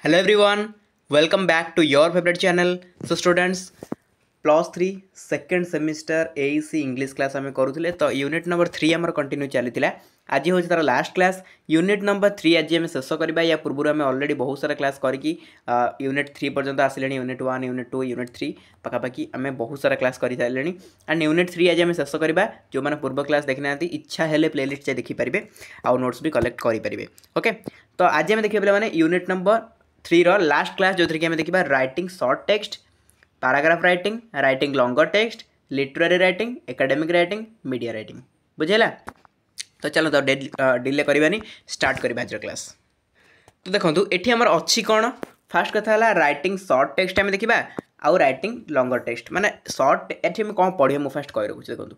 Hello everyone, welcome back to your favorite channel. So students, +3 second semester AC English class आम करूँ तो unit number 3 आम continue चली आज हूँ तार लास्ट क्लास यूनिट नंबर 3 आज आम शेष करवा या पूर्व आम अलरेडी बहुत सारा क्लास करके यूनिट 3 पर्यंत आसिले यूनिट 1 यूनिट 2 यूनिट 3 पखापाखि आम बहुत सारा क्लास कर सारे एंड यूनिट 3 आज आम शेष करवा जो मैंने पूर्व क्लास देखी ना इच्छा है प्लेलिस्ट देखिपारे आउ नोट्स भी कलेक्ट करेंगे। ओके, तो आज आम देखिए पे यूनिट नंबर 3 रो लास्ट क्लास जो थी आम देखा writing short text, paragraph writing, writing longer text, literary writing, academic writing, media writing. बुझेगा? तो चलो तो डिले करवानी स्टार्ट करवा आज क्लास। तो देखो ये आमर अच्छी कौन फास्ट कथा है राइटिंग शॉर्ट टेक्स्ट आम देखा आउ राइटिंग लॉन्गर टेक्स्ट माने शॉर्ट ये कौन पढ़े मुझे फास्ट कही रखुच्छी। देखो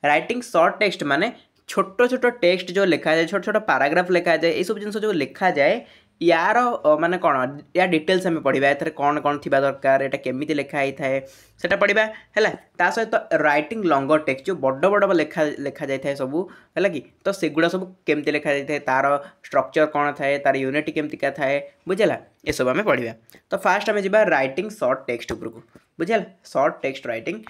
राइटिंग शॉर्ट टेक्स्ट माने छोट छोट टेक्स्ट जो लिखा जाए, छोट छोट पैराग्राफ लिखा जाए, ये सब जिन जो लिखा जाए यार माने कौन या डिटेल्स आम पढ़ा ए कौन कौन थी दरकार यहाँ केमी लिखा होता है से पढ़ा है सहित राइटिंग लॉन्गर टेक्स्ट जो बड़ बड़ लिखा जाए सब है कि तो सेगुड़ा सब केमती लिखा जाए तार स्ट्रक्चर कौन थाए तार यूनिट केमतिका थाए बुझेगा ये सब आम पढ़ा। तो फास्ट आम जा राइटिंग शॉर्ट टेक्स्ट उपरकू बुझेगा शॉर्ट टेक्स्ट राइटिंग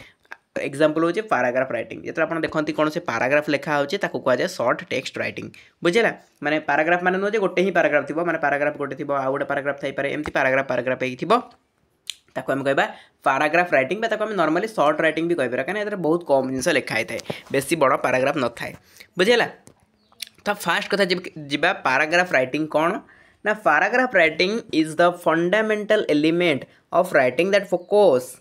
एग्जाम्पल हो पैराग्राफ राइटिंग जो आप देखते कौन से पैराग्राफ लिखा होचे ताको कहुए शॉर्ट टेक्स्ट राइटिंग बुझेगा माने पैराग्राफ माने नुह गोटे ही पैराग्राफ थी माने पैराग्राफ गोटे थी आउ गोटे पैराग्राफ थी एमती पैराग्राफ ताको हम कहबा पैराग्राफ राइटिंग ताको हम नॉर्मली शॉर्ट राइटिंग भी कहिपर कहीं एथरे बहुत कम जिनस लिखा होता है बेसी बड़ पैराग्राफ न थाए बुझेगा। तो फास्ट कथा जीवा पैराग्राफ राइटिंग कौन ना paragraph writing is the fundamental element of writing that focus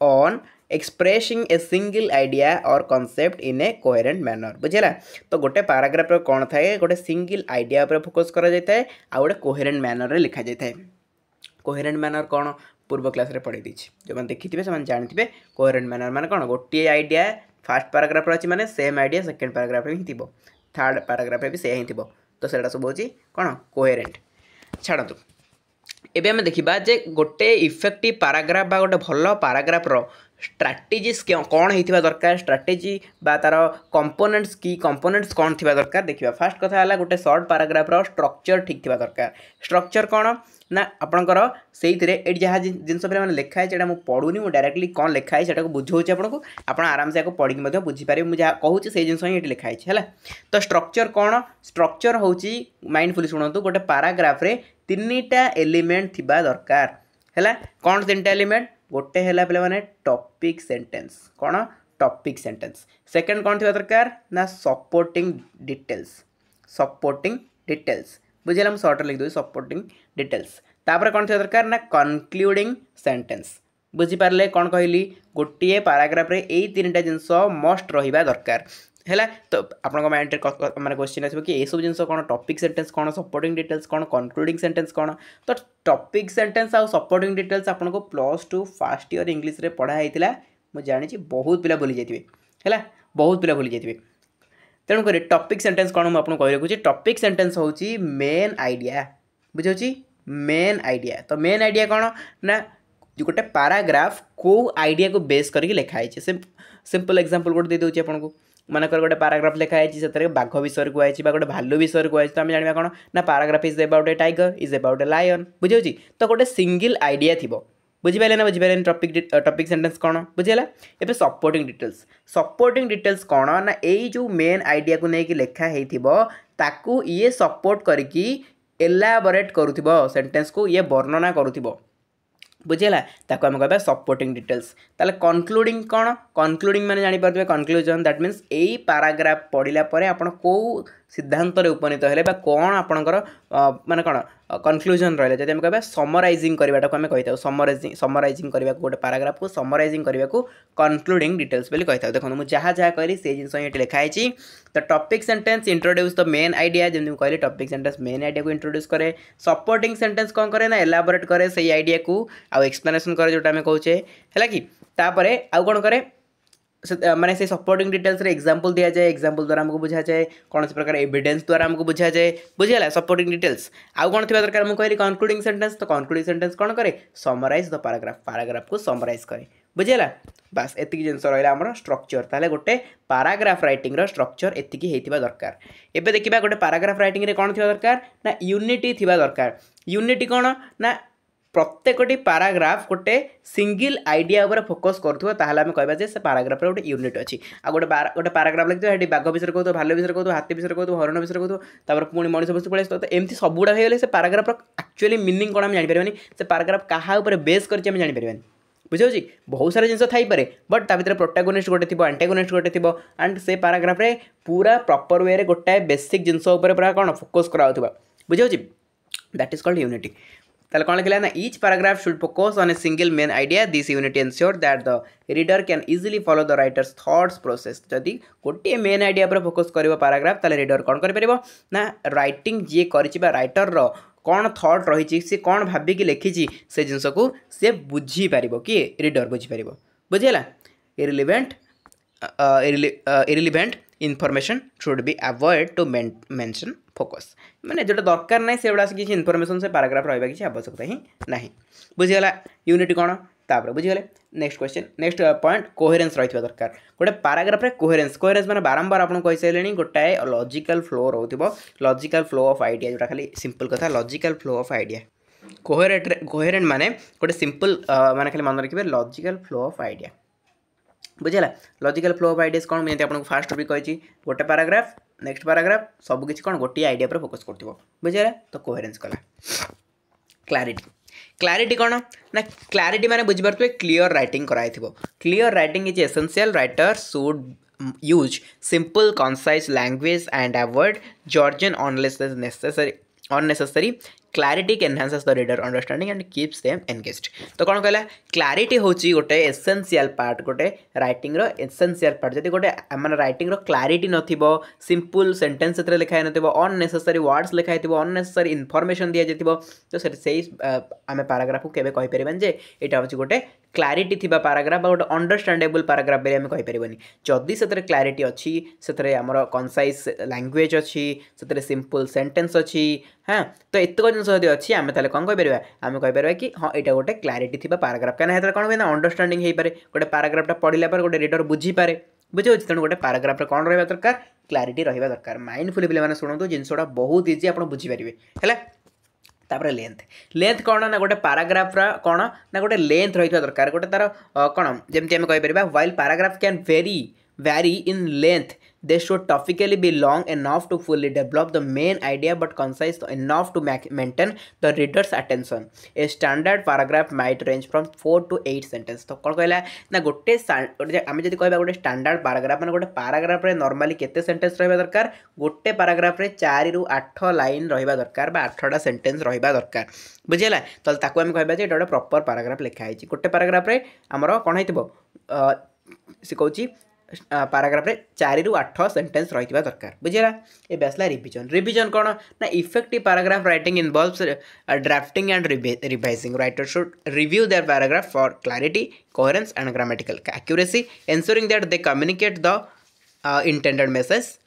on expressing a single idea or concept in a coherent manner बुझेगा। तो गोटे पैराग्राफ कौन थाए गोटे सिंगल आइडिया पर फोकस करा जाता है आ गोटे कोहेरेंट मैनर रे लिखा जाता है। कोहेरेंट मैनर कौन पूर्व क्लास रे पढ़ी दीची जो मैंने देखी थे से जानते कोहेरेंट मैनर माने कौन गोटे आइडिया फास्ट पैराग्राफ अच्छी माने सेम आइडिया सेकेंड पैराग्राफ ही थी थर्ड पैराग्राफ भी से ही थी तो सेटा सब होची कौन कोहेरेंट। छाड़ू एबे आम देखा जे गोटे इफेक्टिव पैराग्राफ बा गोटे भल पैराग्राफ रो स्ट्राटेजीज कौन होता दरकार स्ट्राटेजी बा तार कंपोनेंट्स की कंपोनेंट्स कौन थी दरकार देखा। फास्ट कथा है गोटे शॉर्ट पैराग्राफ रो स्ट्रक्चर ठीक थी दरकार। स्ट्रक्चर कौन ना आपंकर से जहाँ जिन पे लिखा है मुझे पढ़ुनी मुझे डायरेक्टली कौन लिखा है बुझाऊँ आपको आप आराम से पढ़ी बुझीपारे मुझे कहूँ से जिन ही लिखाई है। तो स्ट्रक्चर कौन स्ट्रक्चर हूँ माइंडफुली शुणु गोटे पैराग्राफ रे तीनटा एलिमेंट थिबा दरकार है कौन तीनटा एलिमेंट गोटे है पे टॉपिक सेंटेंस कौन टॉपिक सेंटेंस सेकंड कौन थी दरकार ना सपोर्टिंग डिटेल्स बुझे मुझे सर्ट लिख दूँ सपोर्टिंग डिटेल्स तापर कौन थी दरकार ना कंक्लूडिंग सेंटेंस बुझीपारे कौन कहली गोटे पैराग्राफ रे यही तीनटा जिनस मस्ट रहा दरकार है। तो आप माइंड माने क्वेश्चन आसो कि ये सब जिन कौन टॉपिक सेंटेंस कौन सपोर्टिंग डिटेल्स कौन कंक्लूडिंग सेंटेंस कौन। तो टॉपिक सेंटेंस आउ सपोर्टिंग डिटेल्स आपको +2 फर्स्ट ईयर इंग्लिश रे पढ़ा होता मुझे जानी बहुत पिला भूली जाइए है बहुत पिला भूली जाइए। तेणुक टॉपिक सेंटेंस कौन मुझे कही रखुच्छी टॉपिक सेंटेंस हूँ मेन आइडिया बुझे मेन आइडिया। तो मेन आइडिया कौन ना गोटे पैराग्राफ को आइडिया को बेस करके लिखाई सिंपल एग्जांपल गोटे दे दूसरी आपको मानकर गोटे पैराग्राफ लिखाई से बाघ विषय कहुई गोटे भालू विषय कहुई तो आम जाना कौन ना paragraph is about a tiger is about a lion बुझे। तो गोटे सिंगल आइडिया थी बुझीपारे ना बुझीपारे टॉपिक सेंटेंस कौन बुझेगा। ये सपोर्टिंग डिटेल्स कौन ना यही जो मेन आइडिया को लेकिन लिखा ताकू ये सपोर्ट करके एलाबोरेट करुथिबो सेंटेंस को ये वर्णना करुथिबो बुझेगा ताको आम कहबा सपोर्टिंग डिटेल्स। ताले कंक्लूडिंग कौन कंक्लूडिंग माने जानि पारबे कंक्लूजन दैट मीन्स एई पैराग्राफ पढ़िला परे आपण को सिद्धांत रे उपनीत हेले बा कौन आपणकर माने कौन कंक्लूजन रहा जब आम कहबा समराइजिंग करवाटा को आम कही समराइजिंग करने को गोटे पैराग्राफ को समराइजिंग करने को कंक्लूडिंग डिटेल्स बोली कही था। देखो मुझे जहाँ जहाँ कहली से जिन ये लिखाई तो topic sentence introduce the main idea जमी कहली टॉपिक सेंटेंस मेन आइडिया को इंट्रोड्यूस करे। सपोर्टिंग सेंटेंस कौन करे ना एलाबोरेट करे से आइडिया को आउ एक्सप्लेनेशन करे जोटा आम कहचे है कि तापर आउ कौन करे माने से सपोर्टिंग डिटेल्स रे एग्जांपल दिया जाए एग्जांपल द्वारा हमको बुझा जाए कौन से प्रकार एविडेंस द्वारा हमको बुझा जाए बुझेगा सपोर्टिंग डिटेल्स। आउ कौन थी दरकार मुझे कहली कंक्लूडिंग सेंटेंस तो कंक्लूडिंग सेंटेंस कौन करे समराइज द पैराग्राफ को समराइज करे बुझीगला बास एतिक जिनस रहा आम स्ट्रक्चर ताले गोटे पाराग्राफ राइटिंग स्ट्रक्चर एतिकी होइतिबा दरकार एबे देखिबा गोटे पाराग्राफ राइटिंग रे कोन थिबा दरकार ना यूनिटी थिबा दरकार यूनिटी कोन ना प्रत्येकटी पाराग्राफ गोटे सिंगल आइडिया उपर फोकस करूँ ताहले आम कहबा जे से पाराग्राफ रे गोटे यूनिट अछि आ गोटे पाराग्राफ लिखिथो हेटी बाघ विषय कहतो भालु विषय कहतो हाथी विषय कहतो हरण विषय कहतो तापर पुणी मଣିष विषय पळे तो एमती सबुडा हेले से पाराग्राफ एक्चुअली मीनिंग कोन हम जानि परबानी से पाराग्राफ काहा उपर बेस करछि हम जानि परबानी बुझाऊँ बहुत सारा जिनस थाईपे बट ता भीतर प्रोटागोनिस्ट गोटे थी एंटागोनिस्ट गोटे थी एंड से पाराग्राफ रे पूरा प्रॉपर वे गोटाए बेसिक जिनस पूरा कौन फोकस कराउथबा बुझाऊँ दैट इज कॉल्ड यूनिटी ताले कौन लिखला ना each paragraph should focus on a single main idea this unity ensure that the reader can easily follow the writer's thoughts process जदि गोटे मेन आइडिया पर फोकस करिवो पैराग्राफ ताले रीडर कौन करि परिबो ना राइटिंग जे करिछि बा राइटर रो कौन थॉट रही सी कौन भाविकी लिखी से जिनस को सी बुझी पार कि रीडर बुझी पार बुझीगला irrelevant information should be avoid to mention focus माने जो दरकार ना से किसी इनफॉरमेशन से पैराग्राफ रहा किसी आवश्यकता ही ना बुझीगला यूनिटी कौन तापर बुझीगले next question next point coherence रही दरकार गोटे पैराग्राफ रे कोहेरेंस माने बारंबार आपन कहि साइलेनी गोटाए लॉजिकल फ्लो रहउथिबो लॉजिकल फ्लो ऑफ आइडिया जोटा खाली सिंपल कथा logical flow of idea coherent माने गोटे सिंपल माने खाली मन रखिबे लॉजिकल फ्लो ऑफ आइडिया बुझीगला लॉजिकल फ्लो ऑफ आइडियाज कौन जैसे आपको फास्ट भी कही गोटे पैराग्राफ नेक्स्ट पैराग्राफ सब किसी कौन गोटे आइडिया पर फोकस करथिबो बुझीगला तो कोहेरेंस कला क्लारिटी कौन ना क्लारिटी माने बुझी पारथुबे क्लियर राइटिंग कराई थिबो clear writing is essential writer should use simple concise language and avoid jargon unnecessary clarity enhances the reader understanding and keeps them engaged तो कौन कहला क्लारिटी होची गोटे एसेंशियल पार्ट गोटे राइटिंग रो एसेंशियल पार्ट जदि गोटे माने राइटिंग रो क्लारिटी नथिबो सिंपल सेंटेंस सेतरे लिखाय नथिबो अननेसेसरी वर्ड्स लिखाय थिबो अननेसेसरी इन्फॉर्मेशन दिया जतिबो तो सेही आमे पैराग्राफ को केबे कहि परिबन जे एटा होची गोटे क्लारिटी थिबा पैराग्राफ गोटे अंडरस्टैंडेबल पैराग्राफ बेले आमे कहि परिबनी जदि सेतरे क्लारिटी अछि सेतरे हमर कंसाइज लैंग्वेज अछि सेतरे सिंपल सेंटेंस अछि हाँ तो एतक जिनस जदि अच्छी आम ताले कौन कहीपर आम कहीपर कि हाँ यहाँ गोटे क्लारिटी थी पैराग्राफ कहीं कौन हुए ना अंडरस्टैंडिंग हो पारे गोटे पैराग्राफटा पढ़ला गोटे रीडर बुझीपारे बुझे तेणु गोटे पैराग्राफ कौन रहा दरकार क्लारिटी रहा दरकार माइंडफुली पे शुणु जिनसा बहुत इजी आप बुझीपारे है तापर लेंथ कौन ना गोटे पैराग्राफ कौन ना गोटे लेंथ रही दरकार गोटे तार कौन जमी आम कहीपर while paragraph can vary in length they should topically be long enough to fully develop the main idea but concise enough to maintain the reader's attention a standard paragraph might range from 4 to 8 sentences तो कौन कहला ना गोटे आम जब कह गोटे standard paragraph मैंने गोटे पैराग्राफ रे नॉर्मली केते सेंटेंस रहा दरकार गोटे पैराग्राफ रे 4 ରୁ 8 लाइन रहा दरकार बा 8टा सेंटेंस रहा दरकार बुझीगला तो ताको आम कहबा जे गोटे प्रॉपर पैराग्राफ लिखा है गोटे पैराग्राफ रे हमर कोन हेतिबो से कहूची पैराग्राफ रे 4 ରୁ 8 सेंटेंस रही दरकार बुझीगला ए बेसला रिविजन कौन ना effective paragraph writing involves drafting and revising writer should review their paragraph for clarity coherence and grammatical accuracy ensuring that they communicate the intended message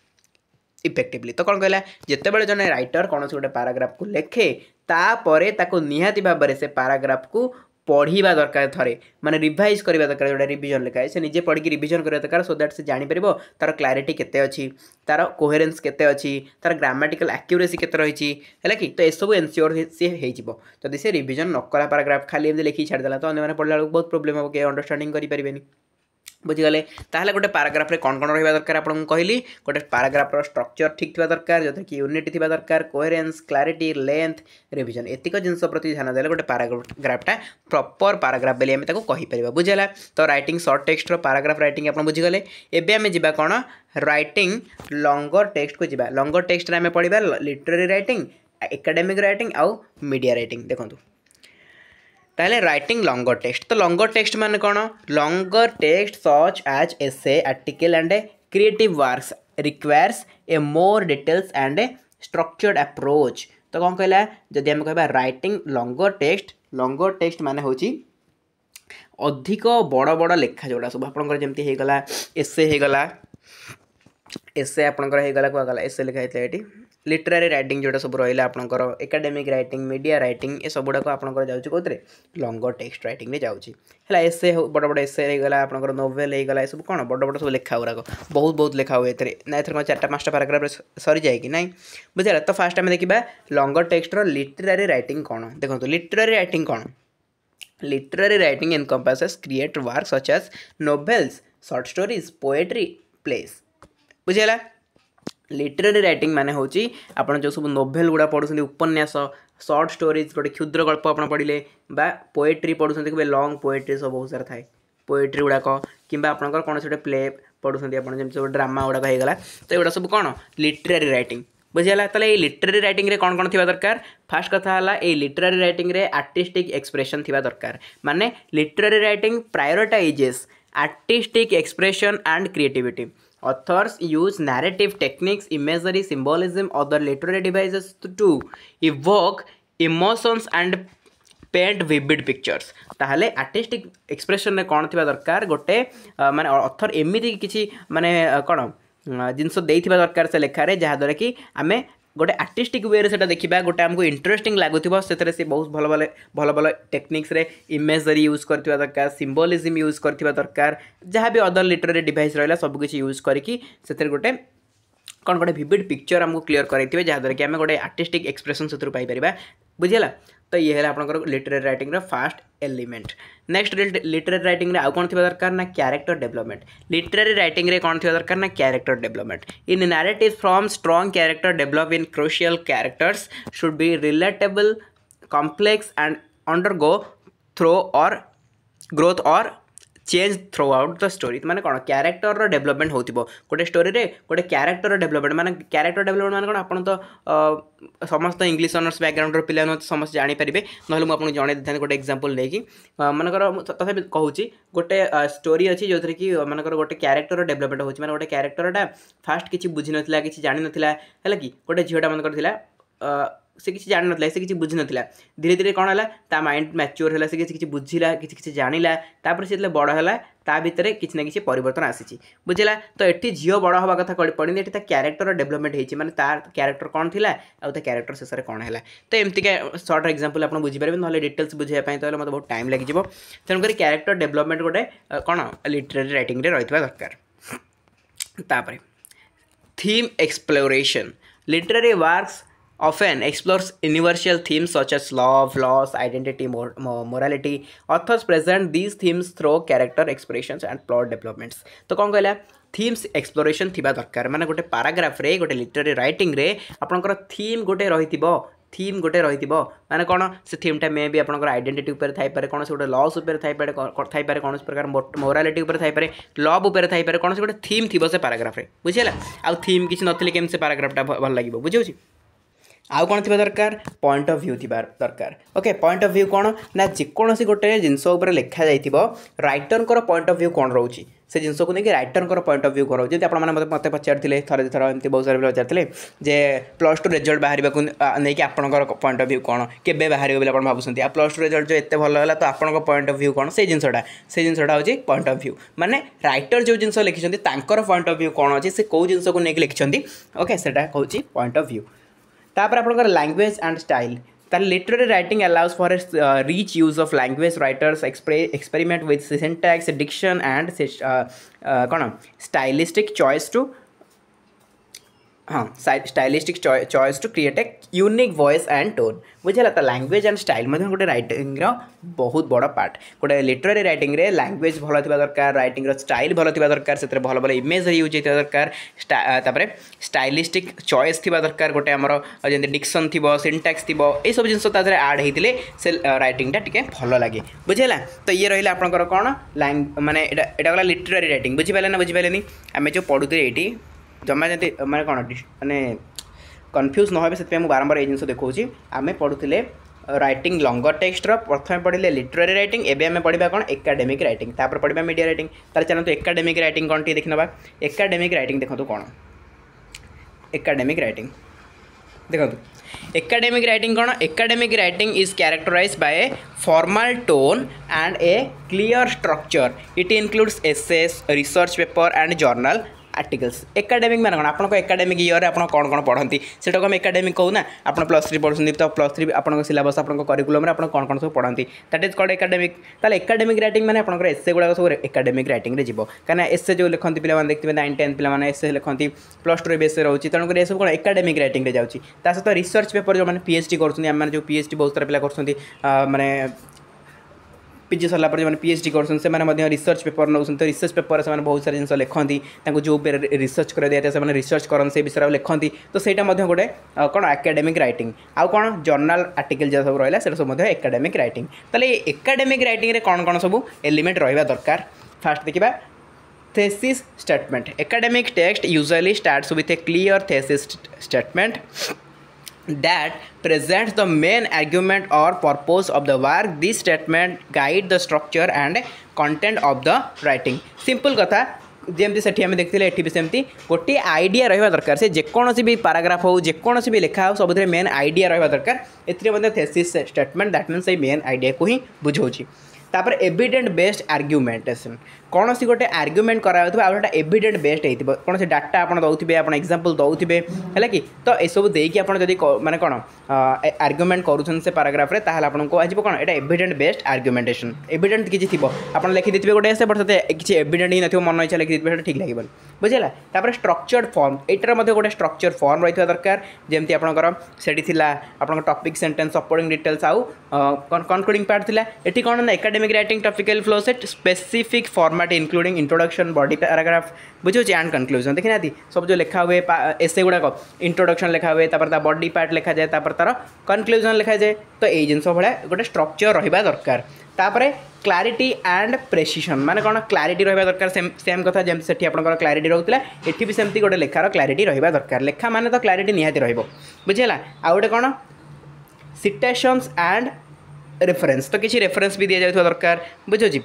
effectively तो कौन कहला जितेबाला जन राइटर कौन गोटे पैराग्राफ को लिखे तापर ताको निहाती भाव से पैराग्राफ को पढ़ा दरकार थे माने रिवाइज करवा दरकार जो रिविजन लिखा है से निजे पढ़ी रिविजन करवा दरकार सो दैट से जापर तार क्लैरिटी केते अच्छी तार कोहेरेंस केते अच्छी तार ग्रामेटिकल एक्यूरेसी केते रही है कि तो एसबू एनश्योर सी होदी से रिविजन नकला पैराग्राफ खाली एमती लिखी छाड़देला तो अन्य पढ़ला बेलू बहुत प्रोब्लेम हम कि अंडरस्टैंडिंग करें बुझीगले ताहले गोटे पैराग्राफ रे कौन कौन रहा दरकार आपको कहली गोटे पैराग्राफ स्ट्रक्चर ठीक थी दरकार जो कि यूनिटी थी दरकार कोहेरेंस क्लैरिटी लेंथ रिविजन एतिक जिनस प्रति ध्यान देले गोटे पैराग्राफटा प्रॉपर पैराग्राफ बेले आम कहीपर बुझेगा तो writing short text paragraph writing आप बुझीगले एबे आम जा कौन राइटिंग लॉन्गर टेक्स्ट को जा लॉन्गर टेक्स्ट आम पढ़ा लिटरेरी राइटिंग एकेडमिक राइटिंग आउ मीडिया राइटिंग देखो ताहले राइटिंग लॉन्गर टेक्स्ट तो लॉन्गर टेक्स्ट माने कौन longer text such as essay article and creative works requires a more details and a structured approach तो कौन कहला जदि हम कहबा राइटिंग लॉन्गर टेक्स्ट माने होची अधिक बड़ बड़ लेखा जोड़ा सब आपनकर जेमती हेगला एसे हेगला एसे आपनकर हेगला को गला एसे लिखा हेतला एटी लिटरारी राइटिंग जोटा सब रहा आपंकर एकाडेमिक राइटिंग मीडिया राइटिंग ये सब गुड़ाक आपंकर जाऊँगी लंगर टेक्स्ट राइटिंग जाऊँगी है एसे बड़ बड़ एसे होगा आपंकर नोवेल होगा सब कौन बड़ बड़ सब लेखा गुराक बहुत बहुत लेखा हुए एथर कौन 4-5टा पैराग्राफ सरी जाए कि ना बुझे तो फास्ट आम देखा लंगर टेक्स्टर लिटरारी राइटिंग कौन देखो लिटरारी राइटिंग कौन literary writing encompasses create work such as novels short stories poetry plays बुझेगा लिटरारी राइटिंग माने होची आपण जो सब नोवेल गुड़ा पढ़ुछंती उपन्यास शॉर्ट स्टोरीज गोटे क्षुद्र गल्प आप पढ़ले बा पोएट्री पढ़ुछंती कि लॉन्ग पोएट्री सब बहुत सारा थाए पोएट्री गुड़ाक कि आपंकर कौन से प्ले पढ़ुछंती आप जमी सब ड्रामा गुड़ाक होगा तो ये सब कौन लिटरारी राइटिंग बुझीगला ताले ये लिटरारी राइटिंग रे कौन कौन थिबा दरकार फास्ट कथा हला ए लिटरारी राइटिंग रे आर्टिस्टिक एक्सप्रेशन थिबा दरकार माने literary writing prioritizes artistic expression and creativity authors use narrative techniques imagery symbolism other literary devices to evoke emotions and paint vivid pictures ताहले आर्टिस्टिक एक्सप्रेशन ने कौन थिबा दरकार गोटे माने ऑथर एमिति किछि माने कौन जिनस देइथिबा दरकार से लेखारे जहाँ द्वारा कि आमे गोटे आर्टिस्टिक वे से देखा गोटे आमको इंटरेस्टिंग लगुव से बहुत भल भल भल भल टेक्निक्स रे इमेजरी यूज करथिबा दरकार सिंबलिज्म यूज करथिबा दरकार जहाँ भी अदर लिटरेरी डिवाइस रहा सबकिछि यूज करके गोटे कौन गोटे विविड पिक्चर आमको क्लियर कराइथिबे जहाँ द्वारा कि आम गोटे आर्टिस्टिक एक्सप्रेशन से पाइपर बुझीगला तो ये है आपंकर literary writing fast element next literary writing आउ कौन थी दरकार ना कैरेक्टर डेवलपमेंट लिटरेरी राइटिंग रे कौन थी दरकार ना character development in narrative from strong character develop in crucial characters should be relatable complex and undergo throw और ग्रोथ और change throughout the story माने कौन कैरेक्टर डेवलपमेंट होतिबो गोटे स्टोरी रे गोटे कैरेक्टर डेवलपमेंट माने कैरेक्टर डेवलपमेंट माने कौन आपन तो समस्त इंग्लिश ऑनर्स बैकग्राउंड रो पिला समस्त जानि परिबे नहले मु आपन जणे देथान गोटे एग्जांपल लेकी मानकर तथा कहूची गोटे स्टोरी अछि जोथरे कि मानकर गोटे कैरेक्टर डेवलपमेंट होची माने गोटे कैरेक्टरटा फास्ट किछि बुझि नथिला किछि जानि नथिला हैला कि गोटे झियोटा मानकर थिला से किसी जान ना से किसी बुझी ना धीरे धीरे कौन है माइंड मैच्योर है से किसी बुझिला किसी जानिला तापर से बड़ है ता भितर किसी ना किसी परिवर्तन आसी बुझेगा तो ये झील बड़ हवा कथा पड़ी ये कैरेक्टर डेवलपमेंट होती माने तार कैरेक्टर कौन थी आउ कैरेक्टर शेष में कौन है तो एमती सर्ट एग्जांपल आप बुझीपारे ना डिटेल्स बुझाई तो मतलब बहुत टाइम लगे तेणुक कैरेक्टर डेवलपमेंट गोटे कौन लिटरेरी राइटिंग रही दरकार तापर theme exploration literary works often explores universal themes such as love, loss, identity, morality. Authors present these themes through character expressions and plot developments. तो कौन कहला थीम्स एक्सप्लोरेशन थिबा दरकार माने गोटे पैराग्राफ रे गोटे लिटरेरी राइटिंग रे आपनकर थीम गोटे रहिथिबो थीम गोटे रहिथिबो माने कोन से थीमटा मे भी आपनकर आइडेंटिटी ऊपर थाई पारे कोन से गोटे लॉस ऊपर थाई पारे कोन से प्रकार मोरालिटी ऊपर थाई पारे लव ऊपर थाई पारे कोन से गोटे थीम थिबो से पैराग्राफ रे बुझिला आ थीम किछ नथिले केम से पैराग्राफटा भल लागिबो बुझियो आउ कौन थी दरकार पॉइंट ऑफ व्यू थी दरकार ओके पॉइंट ऑफ व्यू कौन ना जेकोसी गोटे जिनस लिखा जाइए राइटर पॉइंट ऑफ व्यू कौन रोचे से जिनस को लेकिन राइटर पॉइंट ऑफ व्यू कौन रोचे आप मत पचारे थे थर एमती बहुत सारे पचारे जे +2 रिजल्ट बाहर नहीं कि आपंकर पॉइंट ऑफ व्यू कौन के बाहर बोले आप भावुं +2 रिजल्ट जो एत भल है तो आपंक पॉइंट ऑफ व्यू कौन से जिनसा हूँ पॉइंट ऑफ व्यू माने राइटर जो जिन लिखिं पॉइंट ऑफ व्यू कौन अच्छे से कौ जिनस को लेकिन लिखिं ओके से कहूँ पॉइंट ऑफ व्यू तापर आपनकर लैंग्वेज एंड स्टाइल तार literary writing allows for rich use of language writers experiment with syntax diction and कौन स्टाइलिस्टिक चॉइस टू हाँ stylistic choice to create a unique voice and tone बुझेगा तो language and style गोटे writing बहुत बड़ part गोटे literary writing रे language भल थी दरकार राइटिंग स्टाइल भल थी दरकार से भल भल इमेज यूज होता दरकार तापर स्टाइलिस्टिक चॉइस थी दरकार गोटे आमर जमी डिक्शन थी सिंटैक्स थी ये सब जिन आड होते से राइटिंगटा टी भल लगे बुझेगा तो ये रहा आपंकर कौन माने यहाँ गला लिटरेरी राइटिंग बुझीपारे ना बुझीपारे आम जो पढ़ुते ये जमा जमी मैंने कौन मैंने कन्फ्यूज न हो से बारंबार ये जिन देखा आम पढ़ुले राइटिंग लंगर टेक्स्टर प्रथम पढ़ले लिटरेरी राइटिंग एवं आम पढ़ा कौन एकाडेमिक राइटिंग तापर पढ़ा मीडिया राइटिंग तार चलते एकाडेमिक राइटिंग कौन टी देखना एकाडेमिक राइटिंग देखो कौन एकाडेमिक राइटिंग देखो एकाडेमिक राइटिंग कौन academic writing is characterized by a formal tone and a clear structure it includes essays research paper and journal articles academic मैंने कौन आपको एकाडेमिक इयर आप कौन कौन पढ़ती से आम एकाडेमिक कहूना आप +3 पढ़ुं तो +3 आप सिलेबस आप करिकुलम आप कौन कौन सब पढ़ती दैट इज कॉल्ड एकाडेमिक ताले एकाडेमिक राइटिंग मैंने आप एसे गुड़ा सब एकाडेमिक राइटिंग रे जीवो कहीं एसे जो लिखती पे देखते 9 10 पे एसे लिखती +2 बेस रोचे तेणुक ये सब कौन एकाडेमिक राइटिंग रे जाऊँगी सहित रिसर्च पेपर जो मैंने PhD कर जो PhD बहुत सारा पिला कर माने पीजी सरला जो PhD कर रिसर्च पेपर नौ तो रिसर्च पेपर से बहुत सारे जिन लिखती जो रिसर्च कर दिया से रिसर्च करन से विषय लिखती तो सहीटा गोटे कौन एकाडेमिक राइटिंग आउ कौन जर्नाल आर्टिकल जो सब रहा है सब एकाडेमिक राइटिंग ताले एकाडेमिक राइटिंग रे कौन कौन सब एलिमेंट रहा दरकार फास्ट देखा thesis statement academic text usually starts with a clear thesis statement that presents the main argument or purpose of the work. This statement guide the structure and content of the writing. Simple कथा जमी से आम देखते ये भी सेमती गोटे idea रहा दरकार से जेकोसी भी पाराग्राफ हो जेकोसी भी लिखा हो सब मेन आइडिया रहा दरकार a thesis statement that means main idea को ही बुझाऊँगी तापर एविडेंट बेस्ड आर्ग्युमेंटेशन कौन सी गोटे आर्ग्युमेंट कराउथबा आ एविडेंट बेस्ड होइतिबो कौन से डाटा आपन दउथिबे आपन एग्जांपल दउथिबे हैला कि तो ए सब देकी आपन जदी माने कोन आर्ग्युमेंट करूछन से पैराग्राफ रे ताहला आपन को आजिबो कोन एटा एविडेंट बेस्ड आर्ग्युमेंटेशन एविडेंट किछि थिबो आपन लिखि दिथिबे गोटे से बट किछि एविडेंट ही नथिबो मन इच्छा लिखि दिथिबे ठीक लागिबो बुझिला तापर स्ट्रक्चर्ड फॉर्म एटर मध्ये गोटे स्ट्रक्चर फॉर्म रहितबा दरकार जेमति आपनकर सेठी थिला आपन टॉपिक सेंटेंस सपोर्टिंग डिटेल्स आउ कंक्लूडिंग पार्ट थिला एठी कोन ना academic writing topical flow set specific format including introduction body paragraph बुझे एंड कंक्लूजन देखी ना सब जो लिखा हुए एसे गुड़ाक इंट्रोडक्शन लिखा हुए तापर बॉडी पार्ट लिखा जाए तापर तार कंक्लूजन लिखा जाए तो ये जिन भाया गोटे स्ट्रक्चर रहा दरकार तापर क्लारिटी एंड प्रेसिशन माने कौन क्लारिटी रहा दरकार सेम कथा जमी से क्लारिटी रोला ये भी सेमती गोटे लेखार क्लारिटी रहा दरकार लेखा माने तो क्लारिटी निहाती रहा बुझेगा आ गोटे कौन सिटेशंस एंड रेफरेंस तो किसी रेफरेंस भी दि जाए दरकार बुझे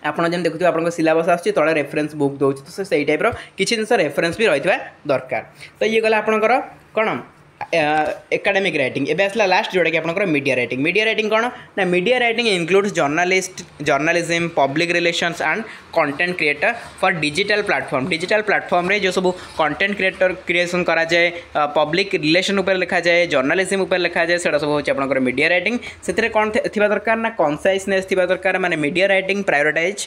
आपड़ जब देखुए आप सिलेबस आस तले रेफरेंस बुक दूसरी तो से टाइप्र किसी जिन रेफरेंस भी रही दरकार तो ये गला आपंकर कौन एकाडेमिक राइटिंग एवं आसला लास्ट जोटा कि आपंकर मीडिया राइटिंग कौन ना media writing includes journalism public relations and content creator for digital platform रे जो सब कंटेंट क्रिएशन करा जाए पब्लिक रिलेशन उपर लिखा जाए जर्नलिज्म उपर लिखा जाए सेटा सब होची आपनकर मीडिया राइटिंग से कौन थिबा दरकार ना कंसाइसनेस थिबा दरकार माने media writing prioritize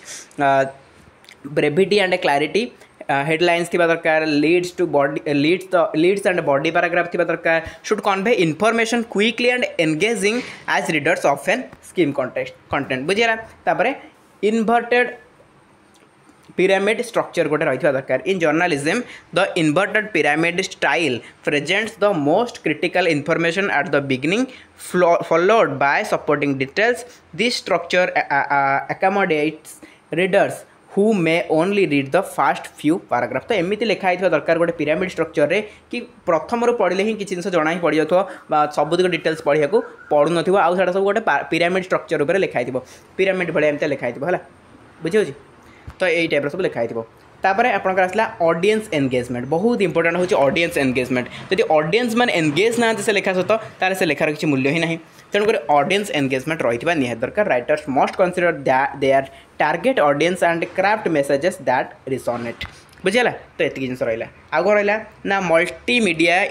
brevity and clarity headlines थिबा दरकार लीड्स एंड बॉडी पैराग्राफ थिबा दरकार should convey information quickly and engaging as readers often skim content बुझिला तापरे इन्वर्टेड pyramid structure गोटे रही दरकार in journalism the inverted pyramid style presents the most critical information at the beginning followed by supporting details. This structure accommodates readers who may only read the first few paragraph तो एमती लिखाई दरकार गोटे pyramid structure रे कि प्रथम पढ़ले ही किसी जिन जना ही पड़ जाए सबुत डिटेल्स पढ़ा पढ़ु ना आउ सब गोटे पिरामिड स्ट्रक्चर उपर लिखाई पिरामिड भाई एमती लिखाई है बुझे तो यही टाइप सब लिखाई तापर आपंकर आसला ऑडियंस एंगेजमेंट बहुत इंपोर्टेंट होची ऑडियंस एंगेजमेंट यदि ऑडियंस मान एंगेज ना से लेखा सहित तार से लेखार किसी मूल्य ही ना तेणुक ऑडियंस एंगेजमेंट रही निहाती दरकार writers must consider their target audience and craft messages that resonate बुझेगा तो ये जिन रहा आग रहा ना मल्टीमीडिया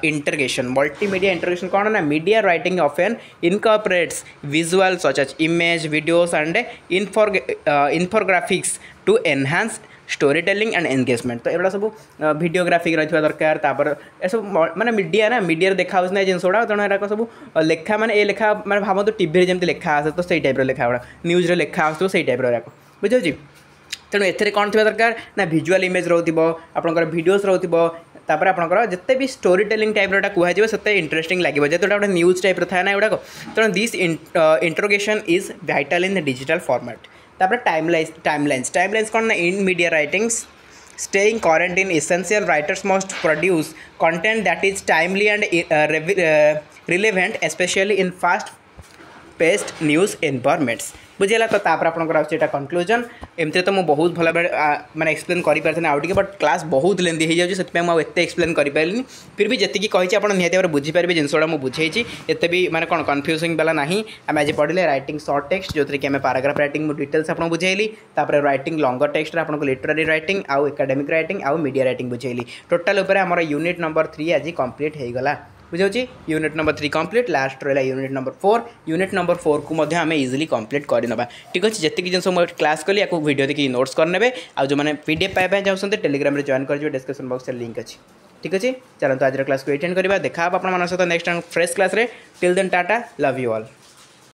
इंटरगेशन कौन ना media writing often incorporates visual such as image videos and infographics to enhance story telling and engagement तो ये सब भिडियोग्राफिक रही दरकार तापर सब माने मीडिया ना मीडिया देखा ना जिन गुड़ा तेणु एरा सब लेखा माने ये लेखा माने भाव तो टीवी जमी लेखा आसे तो सही टाइप लेखा गुड़ा न्यूज लेखा आस सही टाइप बुझे तेणु एथे कौन थी दरकार ना विजुअल इमेज रोकर भिडियोस रोपर आपंकर जिते भी स्टोरी टेलिंग टाइप कहुए से इंटरेस्टिंग लगे जेहतु गोटे न्यूज टाइप था ना गुड़ाक तेणु this integration is vital in the digital format तापर टाइमलाइन्स कौन ना in media writings staying current in essential writers must produce content that is timely and relevant especially in fast paced news in formats बुझेगा तो तापर आपंकर आटा conclusion एमती तो मुझे बहुत भल माने एक्सप्लेन कर आउ टे बट क्लास बहुत लेंदी हो जाए से मुझे एक्सप्लेन कर पारे फिर भी जी कही आप निहती भाव बुझीपारे जिनसा मुझे बुझे एत भी माने कौन कन्फ्यूजिंग वाला ना आम आज पढ़ले रईटिंग सर्ट टेक्स्ट जो कि आम पाराग्राफ रईटिंग मुझे डिटेल्स आपको बुझेली तापर रईटिंग लंगर टेक्स्ट आपको लिटरेरी रईटिंग आउ एकाडेमिक रईटिंग आउ मीडिया रईटिंग बुझेली टोटाल आम यूनिट नंबर 3 आज कंप्लीट हो गला बुझे यूनिट नंबर 3 कंप्लीट लास्ट रहा यूनिट नंबर 4 यूनिट नंबर 4 को आम इजिली कंप्लीट करना ठीक अच्छे जी जिन मुझे क्लास कली आपको वीडियो देखिए नोट्स करने आउ जो मैंने पीडीएफ पाइबा चाहते डिटेलिग्राम में जॉइन कर डिस्क्रिप्शन बॉक्स लिंक अच्छी ठीक अच्छे चलते आज क्लास को अटेंड करवा देखा आप सहित next fresh class till then tata love you all.